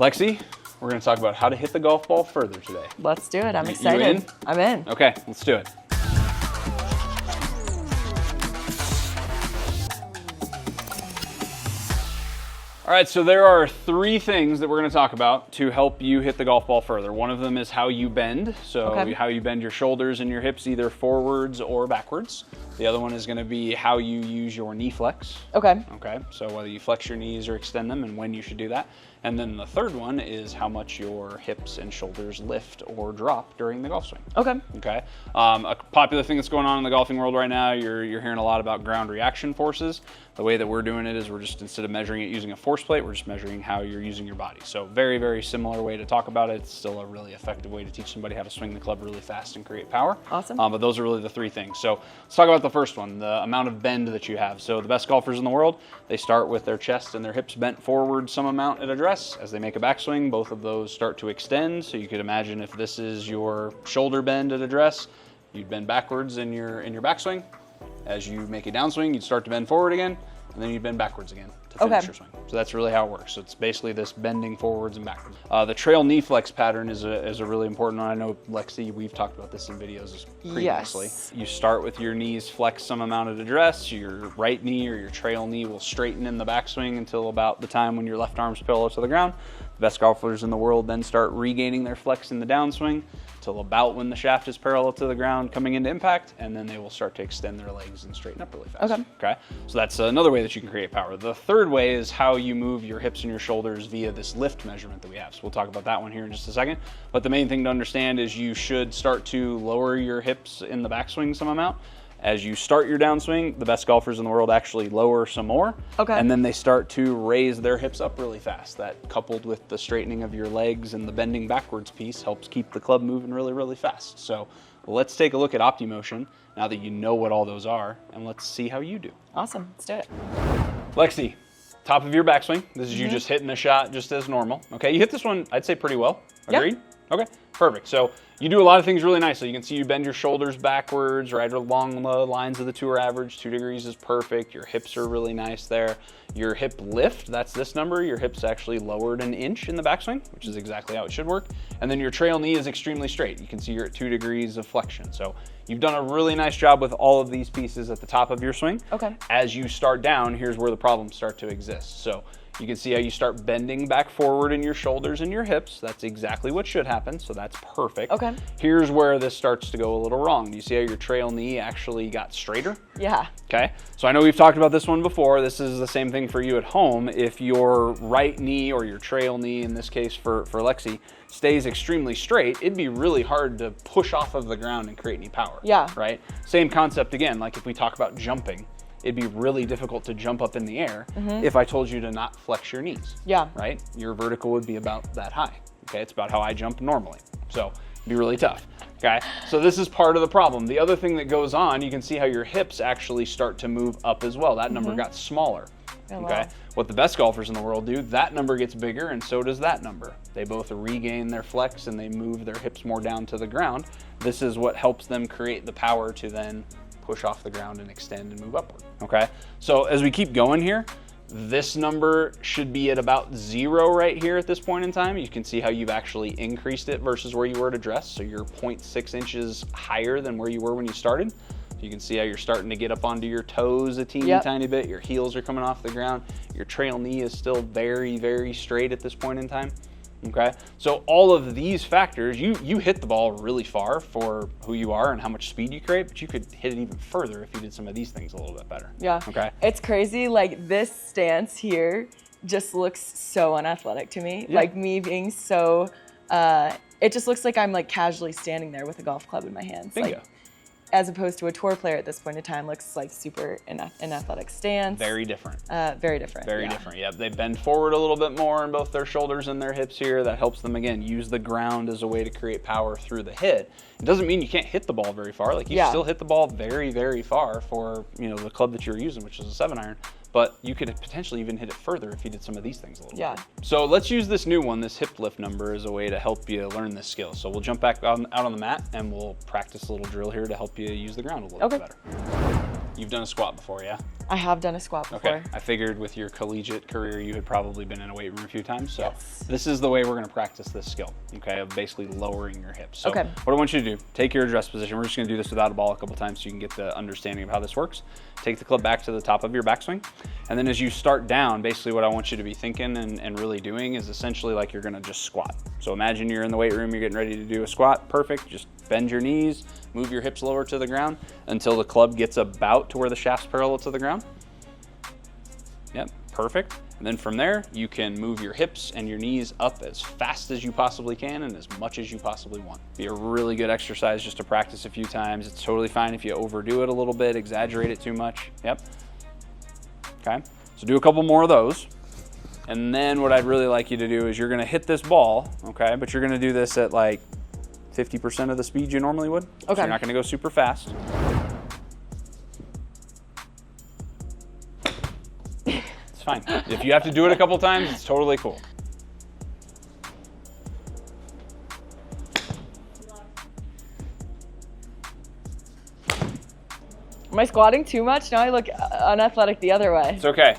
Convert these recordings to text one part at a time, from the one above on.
Lexi, we're going to talk about how to hit the golf ball further today. Let's do it. I'm excited. You in? I'm in. Okay, let's do it. All right, so there are three things that we're going to talk about to help you hit the golf ball further. One of them is how you bend, so how you bend your shoulders and your hips either forwards or backwards. The other one is going to be how you use your knee flex. Okay. Okay, so whether you flex your knees or extend them and when you should do that. And then the third one is how much your hips and shoulders lift or drop during the golf swing. Okay. Okay. A popular thing that's going on in the golfing world right now, you're hearing a lot about ground reaction forces. The way that we're doing it is we're just, instead of measuring it using a force plate, we're just measuring how you're using your body. So very, very similar way to talk about it. It's still a really effective way to teach somebody how to swing the club really fast and create power. Awesome. But those are really the three things. So let's talk about the first one, the amount of bend that you have. So the best golfers in the world, they start with their chest and their hips bent forward some amount at address. As they make a backswing, both of those start to extend. So you could imagine if this is your shoulder bend at address, you'd bend backwards in your backswing. As you make a downswing, you'd start to bend forward again, and then you'd bend backwards again to finish your swing. So that's really how it works. So it's basically this bending forwards and backwards. The trail knee flex pattern is a really important one. I know, Lexi, we've talked about this in videos previously. Yes. You start with your knees flex some amount at address. Your right knee or your trail knee will straighten in the backswing until about the time when your left arm's parallel to the ground. The best golfers in the world then start regaining their flex in the downswing till about when the shaft is parallel to the ground coming into impact, and then they will start to extend their legs and straighten up really fast. Okay. So that's another way that you can create power. The third way is how you move your hips and your shoulders via this lift measurement that we have. So we'll talk about that one here in just a second. But the main thing to understand is you should start to lower your hips in the backswing some amount. As you start your downswing, the best golfers in the world actually lower some more. And then they start to raise their hips up really fast. That, coupled with the straightening of your legs and the bending backwards piece, helps keep the club moving really, really fast. So let's take a look at OptiMotion now that you know what all those are, and let's see how you do. Awesome. Let's do it. Lexi, top of your backswing. This is you just hitting a shot just as normal. Okay, you hit this one, I'd say, pretty well. Agreed? Yep. Okay, perfect. So you do a lot of things really nicely. You can see you bend your shoulders backwards, right along the lines of the tour average. 2 degrees is perfect. Your hips are really nice there. Your hip lift, that's this number. Your hips actually lowered an inch in the backswing, which is exactly how it should work. And then your trail knee is extremely straight. You can see you're at 2 degrees of flexion. So you've done a really nice job with all of these pieces at the top of your swing. Okay. As you start down, here's where the problems start to exist. So you can see how you start bending back forward in your shoulders and your hips. That's exactly what should happen, so that's perfect. Okay. Here's where this starts to go a little wrong. Do you see how your trail knee actually got straighter? Yeah. Okay, so I know we've talked about this one before. This is the same thing for you at home. If your right knee or your trail knee, in this case for Lexi, stays extremely straight, it'd be really hard to push off of the ground and create any power. Yeah. Right? Same concept again, like if we talk about jumping, it'd be really difficult to jump up in the air if I told you to not flex your knees. Yeah. Right? Your vertical would be about that high. Okay, it's about how I jump normally. So it'd be really tough. Okay, so this is part of the problem. The other thing that goes on, you can see how your hips actually start to move up as well. That number got smaller. Oh, Okay, wow. what the best golfers in the world do, that number gets bigger and so does that number. They both regain their flex and they move their hips more down to the ground. This is what helps them create the power to then push off the ground and extend and move upward. Okay, so as we keep going here, this number should be at about 0 right here at this point in time. You can see how you've actually increased it versus where you were at address. So you're 0.6 inches higher than where you were when you started. You can see how you're starting to get up onto your toes a teeny tiny bit. Your heels are coming off the ground. Your trail knee is still very, very straight at this point in time. Okay, so all of these factors, you hit the ball really far for who you are and how much speed you create, but you could hit it even further if you did some of these things a little bit better. Yeah. Okay. It's crazy, like this stance here just looks so unathletic to me. Like me being so, it just looks like I'm like casually standing there with a golf club in my hands. Bingo. Like, as opposed to a tour player at this point in time, looks like super an athletic stance. Very different. Very different. Very different. Yeah, they bend forward a little bit more in both their shoulders and their hips here. That helps them, again, use the ground as a way to create power through the hit. It doesn't mean you can't hit the ball very far. Like you still hit the ball very, very far for, you know, the club that you're using, which is a 7-iron. But you could potentially even hit it further if you did some of these things a little bit. So let's use this new one, this hip lift number, as a way to help you learn this skill. So we'll jump back out on the mat and we'll practice a little drill here to help you use the ground a little bit better. You've done a squat before, yeah? I have done a squat before. Okay, I figured with your collegiate career, you had probably been in a weight room a few times. So Yes. this is the way we're gonna practice this skill, okay, of basically lowering your hips. So Okay. what I want you to do, take your address position. We're just gonna do this without a ball a couple times so you can get the understanding of how this works. Take the club back to the top of your backswing. And then as you start down, basically what I want you to be thinking and really doing is essentially like you're gonna just squat. So imagine you're in the weight room, you're getting ready to do a squat, perfect. Just bend your knees, move your hips lower to the ground until the club gets about to where the shaft's parallel to the ground. Yep, perfect. And then from there, you can move your hips and your knees up as fast as you possibly can and as much as you possibly want. Be a really good exercise just to practice a few times. It's totally fine if you overdo it a little bit, exaggerate it too much. Yep. Okay, so do a couple more of those. And then what I'd really like you to do is you're gonna hit this ball, okay? But you're gonna do this at like 50% of the speed you normally would. Okay. So you're not gonna go super fast. It's fine. If you have to do it a couple times, it's totally cool. Am I squatting too much? Now I look unathletic the other way. It's okay.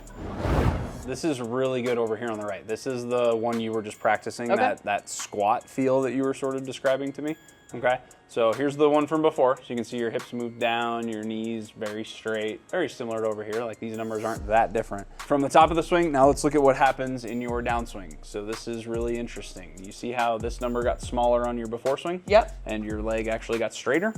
This is really good over here on the right. This is the one you were just practicing, Okay. that squat feel that you were sort of describing to me, okay? So here's the one from before. So you can see your hips move down, your knees very straight, very similar to over here. Like these numbers aren't that different. From the top of the swing, now let's look at what happens in your downswing. So this is really interesting. You see how this number got smaller on your before swing? Yep. And your leg actually got straighter?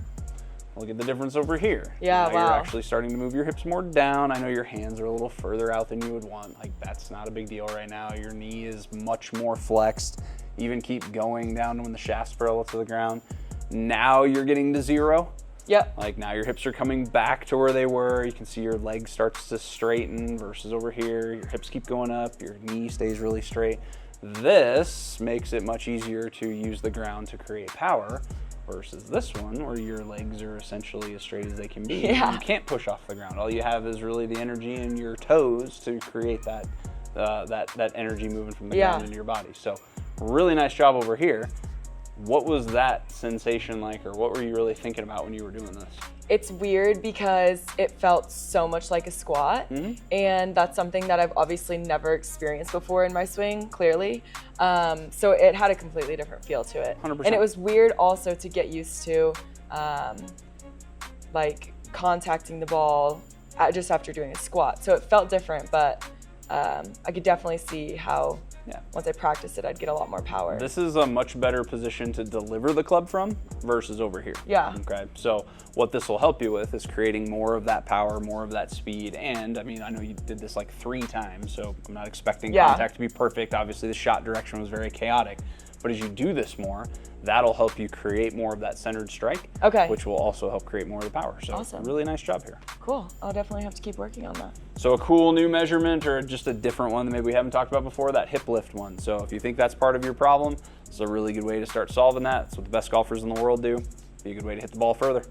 Look at the difference over here. Yeah, now wow. You're actually starting to move your hips more down. I know your hands are a little further out than you would want. Like that's not a big deal right now. Your knee is much more flexed. Even keep going down when the shaft's parallel to the ground. Now you're getting to zero. Yep. Like now your hips are coming back to where they were. You can see your leg starts to straighten versus over here. Your hips keep going up. Your knee stays really straight. This makes it much easier to use the ground to create power versus this one where your legs are essentially as straight as they can be. Yeah. You can't push off the ground. All you have is really the energy in your toes to create that that energy moving from the ground into your body. So really nice job over here. What was that sensation like, or what were you really thinking about when you were doing this? It's weird because it felt so much like a squat, and that's something that I've obviously never experienced before in my swing, clearly. So it had a completely different feel to it. 100%. And it was weird also to get used to like contacting the ball just after doing a squat. So it felt different, but I could definitely see how once I practiced it, I'd get a lot more power. This is a much better position to deliver the club from versus over here. Yeah. Okay, so what this will help you with is creating more of that power, more of that speed, and I mean, I know you did this like 3 times, so I'm not expecting contact to be perfect. Obviously, the shot direction was very chaotic, but as you do this more, that'll help you create more of that centered strike, which will also help create more of the power. So awesome. Really nice job here. Cool. I'll definitely have to keep working on that. So a cool new measurement, or just a different one that maybe we haven't talked about before, that hip lift one. So if you think that's part of your problem, it's a really good way to start solving that. It's what the best golfers in the world do. Be a good way to hit the ball further.